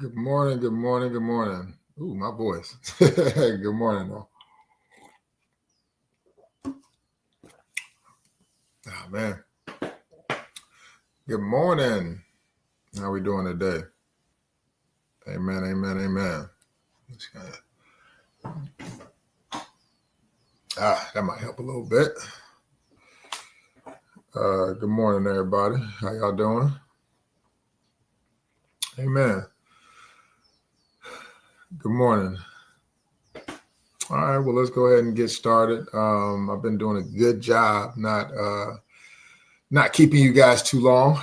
Good morning, good morning, good morning. Ooh, my voice. Good morning, though. Ah, man. Good morning. How we doing today? Amen, amen, amen. That might help a little bit. Good morning, everybody. How y'all doing? Amen. Good morning. All right, well, let's go ahead and get started. I've been doing a good job not keeping you guys too long.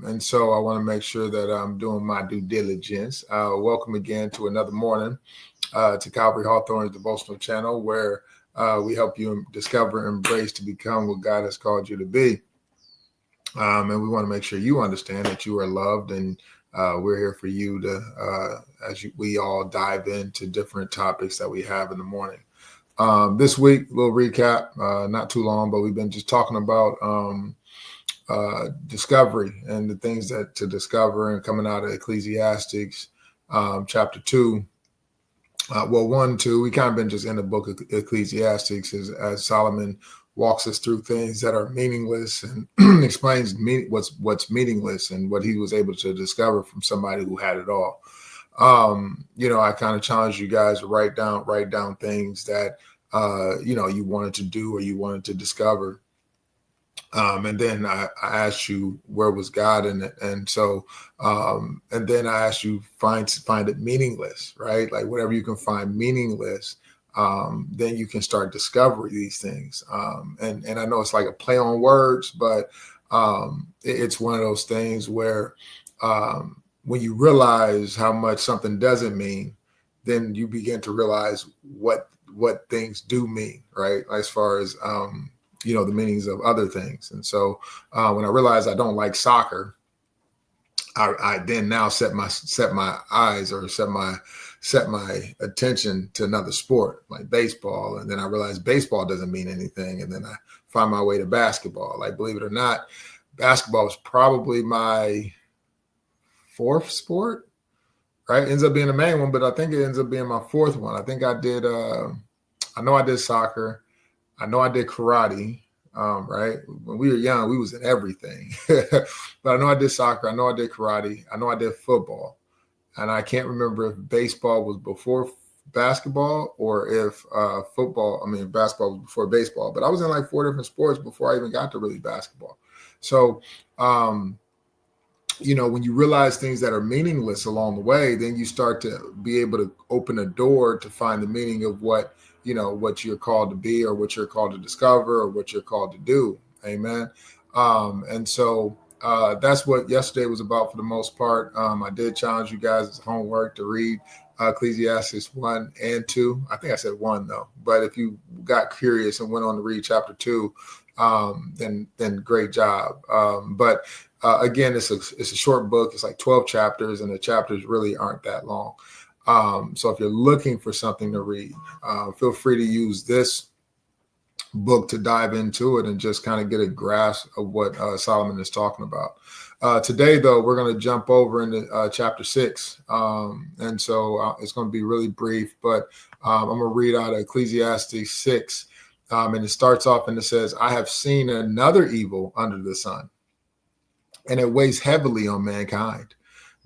And so I want to make sure that I'm doing my due diligence. Welcome again to another morning to Calvary Hawthorne's devotional channel, where we help you discover and embrace to become what God has called you to be. And we want to make sure you understand that you are loved, and we're here for you to, we all dive into different topics that we have in the morning. This week, a little recap, not too long, but we've been just talking about discovery and the things that to discover, and coming out of Ecclesiastes chapter 2. 1, 2, we kind of been just in the book of Ecclesiastes as Solomon walks us through things that are meaningless and explains what's meaningless and what he was able to discover from somebody who had it all. I kind of challenge you guys to write down things that you wanted to do or you wanted to discover. And then I asked you, where was God in it? And so, and then I asked you, find it meaningless, right? Like whatever you can find meaningless, then you can start discovering these things. And I know it's like a play on words, but it's one of those things where when you realize how much something doesn't mean, then you begin to realize what things do mean, right? As far as the meanings of other things. And so when I realized I don't like soccer, I then now set my eyes, or set my attention to another sport like baseball. And then I realized baseball doesn't mean anything. And then I find my way to basketball. Like, believe it or not, basketball was probably my fourth sport, right? Ends up being the main one, but I think it ends up being my fourth one. I think I did, I know I did soccer. I know I did karate, right? When we were young, we was in everything. But I know I did soccer. I know I did karate. I know I did football. And I can't remember if baseball was before basketball or if basketball was before baseball. But I was in like 4 different sports before I even got to really basketball. So, when you realize things that are meaningless along the way, then you start to be able to open a door to find the meaning of what you're called to be, or what you're called to discover, or what you're called to do. Amen. And so that's what yesterday was about for the most part. I did challenge you guys as homework to read Ecclesiastes 1 and 2. I think I said 1 though, but if you got curious and went on to read chapter 2, then great job. But again, it's a short book. It's like 12 chapters, and the chapters really aren't that long. So if you're looking for something to read, feel free to use this book to dive into it and just kind of get a grasp of what Solomon is talking about. Today, though, we're going to jump over into chapter 6. And so it's going to be really brief, but I'm going to read out of Ecclesiastes 6. And it starts off and it says, "I have seen another evil under the sun, and it weighs heavily on mankind.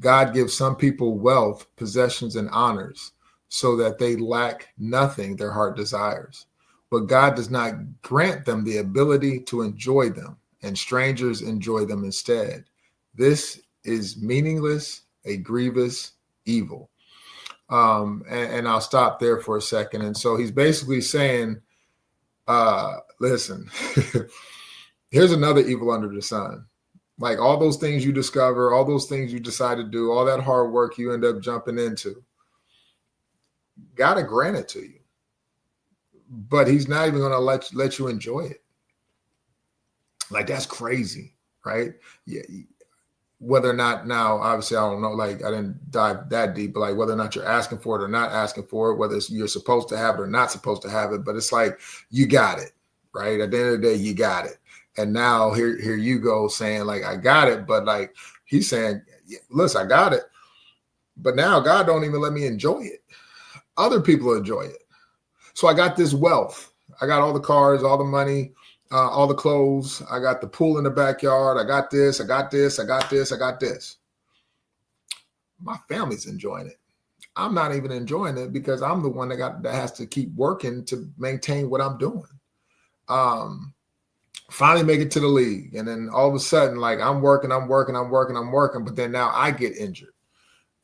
God gives some people wealth, possessions, and honors so that they lack nothing their heart desires. But God does not grant them the ability to enjoy them, and strangers enjoy them instead. This is meaningless, a grievous evil." And I'll stop there for a second. And so he's basically saying, listen, here's another evil under the sun. Like all those things you discover, all those things you decide to do, all that hard work you end up jumping into, gotta grant it to you. But he's not even gonna let you enjoy it. Like, that's crazy, right? Yeah. Whether or not, now, obviously, I don't know, like I didn't dive that deep, but like whether or not you're asking for it or not asking for it, whether you're supposed to have it or not supposed to have it, but it's like, you got it, right? At the end of the day, you got it. And now here you go saying like, I got it. But like he's saying, listen, I got it, But now God don't even let me enjoy it. Other people enjoy it. So I got this wealth. I got all the cars, all the money, all the clothes. I got the pool in the backyard. I got this. I got this. I got this. I got this. My family's enjoying it. I'm not even enjoying it because I'm the one that has to keep working to maintain what I'm doing. Finally make it to the league. And then all of a sudden, like I'm working. But then now I get injured.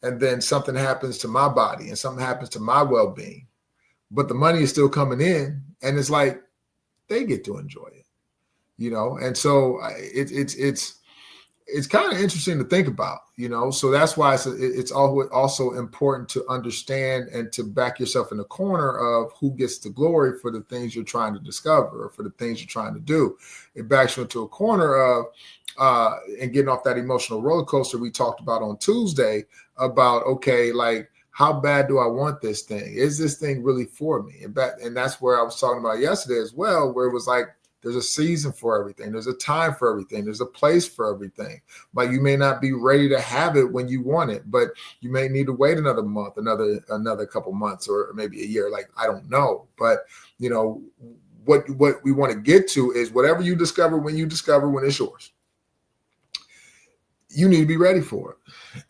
And then something happens to my body and something happens to my well-being. But the money is still coming in. And it's like, they get to enjoy it, And so it's kind of interesting to think about, So that's why it's also important to understand and to back yourself in the corner of who gets the glory for the things you're trying to discover or for the things you're trying to do. It backs you into a corner of and getting off that emotional roller coaster we talked about on Tuesday about, okay, like, how bad do I want this thing? Is this thing really for me? And that's where I was talking about yesterday as well, where it was like, there's a season for everything. There's a time for everything. There's a place for everything. Like you may not be ready to have it when you want it, but you may need to wait another month, another couple months, or maybe a year. Like, I don't know. But, what we want to get to is whatever you discover when it's yours. You need to be ready for it.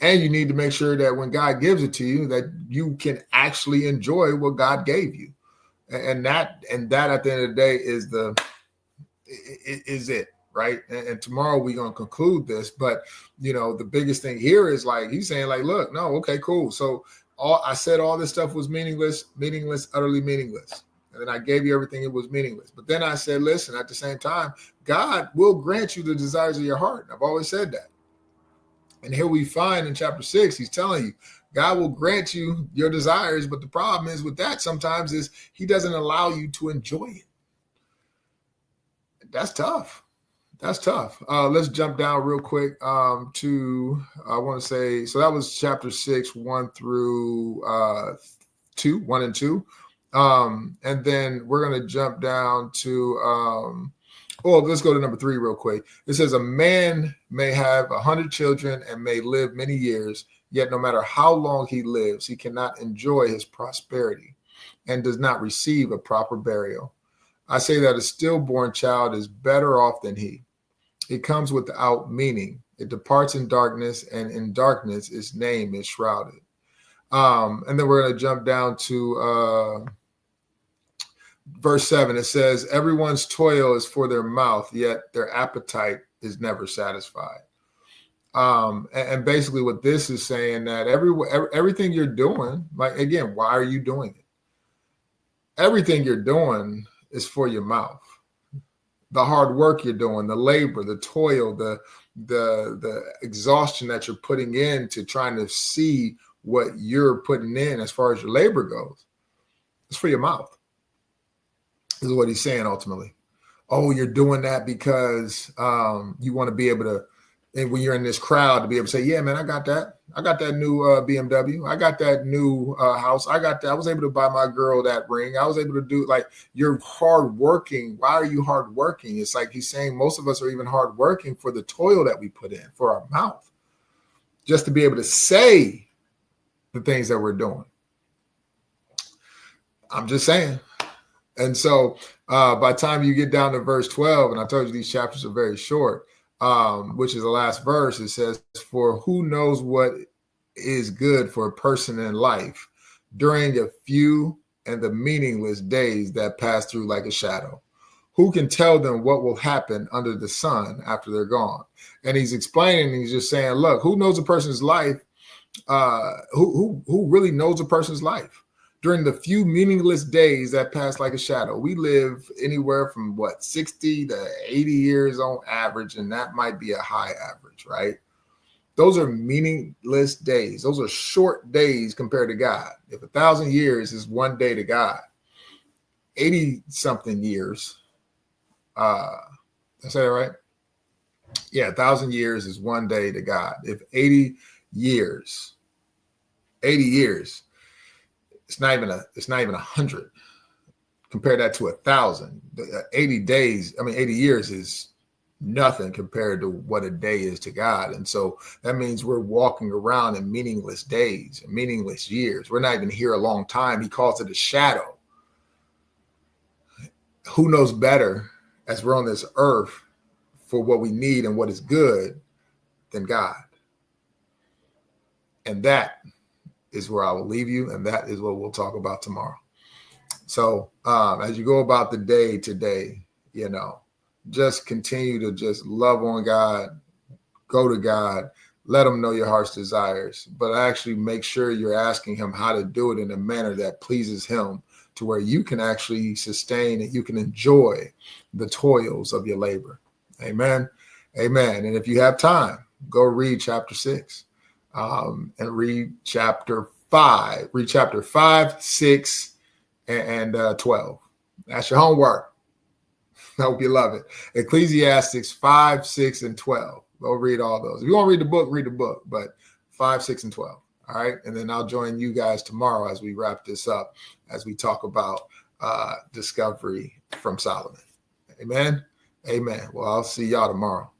And you need to make sure that when God gives it to you, that you can actually enjoy what God gave you. And that at the end of the day is it, right? And tomorrow we're going to conclude this. But, the biggest thing here is like, he's saying like, look, no, okay, cool. So I said all this stuff was meaningless, utterly meaningless. And then I gave you everything, it was meaningless. But then I said, listen, at the same time, God will grant you the desires of your heart. I've always said that. And here we find in chapter 6, he's telling you, God will grant you your desires. But the problem is with that sometimes is he doesn't allow you to enjoy it. That's tough. Let's jump down real quick to, I want to say, so that was chapter 6, 1 through 1 and 2. And then we're going to jump down to, let's go to number 3 real quick. It says, a man may have 100 children and may live many years, yet no matter how long he lives, he cannot enjoy his prosperity and does not receive a proper burial. I say that a stillborn child is better off than he. It comes without meaning. It departs in darkness, and in darkness its name is shrouded. And then we're going to jump down to verse 7. It says, everyone's toil is for their mouth, yet their appetite is never satisfied. And basically what this is saying that everything you're doing, like, again, why are you doing it? Everything you're doing is for your mouth. The hard work you're doing, the labor, the toil, the exhaustion that you're putting into trying to see what you're putting in as far as your labor goes, it's for your mouth. This is what he's saying ultimately. Oh, you're doing that because you want to be able to, and when you're in this crowd, to be able to say, yeah, man, I got that. I got that new BMW. I got that new house. I got that. I was able to buy my girl that ring. I was able to do, like, you're hardworking. Why are you hardworking? It's like he's saying most of us are even hardworking for the toil that we put in, for our mouth, just to be able to say the things that we're doing. I'm just saying. And so by the time you get down to verse 12, and I told you these chapters are very short, which is the last verse, it says, for who knows what is good for a person in life during a few and the meaningless days that pass through like a shadow? Who can tell them what will happen under the sun after they're gone? And he's explaining, he's just saying, look, who knows a person's life? Who really knows a person's life? During the few meaningless days that pass like a shadow. We live anywhere from 60 to 80 years on average, and that might be a high average, right? Those are meaningless days. Those are short days compared to God. If 1,000 years is one day to God, 80-something years, did I say that right? Yeah, 1,000 years is one day to God. If 80 years, it's not even 100. Compare that to 1,000. 80 days, 80 years is nothing compared to what a day is to God. And so that means we're walking around in meaningless days and meaningless years. We're not even here a long time. He calls it a shadow. Who knows better as we're on this earth for what we need and what is good than God? And that is where I will leave you. And that is what we'll talk about tomorrow. So as you go about the day today, just continue to just love on God, go to God, let him know your heart's desires, but actually make sure you're asking him how to do it in a manner that pleases him, to where you can actually sustain and you can enjoy the toils of your labor. Amen. Amen. And if you have time, go read chapter 6 and read chapter 5. Read chapter 5, 6, and 12. That's your homework. I hope you love it. Ecclesiastes 5, 6, and 12. Go read all those. If you want to read the book, but 5, 6, and 12. All right. And then I'll join you guys tomorrow as we wrap this up, as we talk about discovery from Solomon. Amen. Amen. Well, I'll see y'all tomorrow.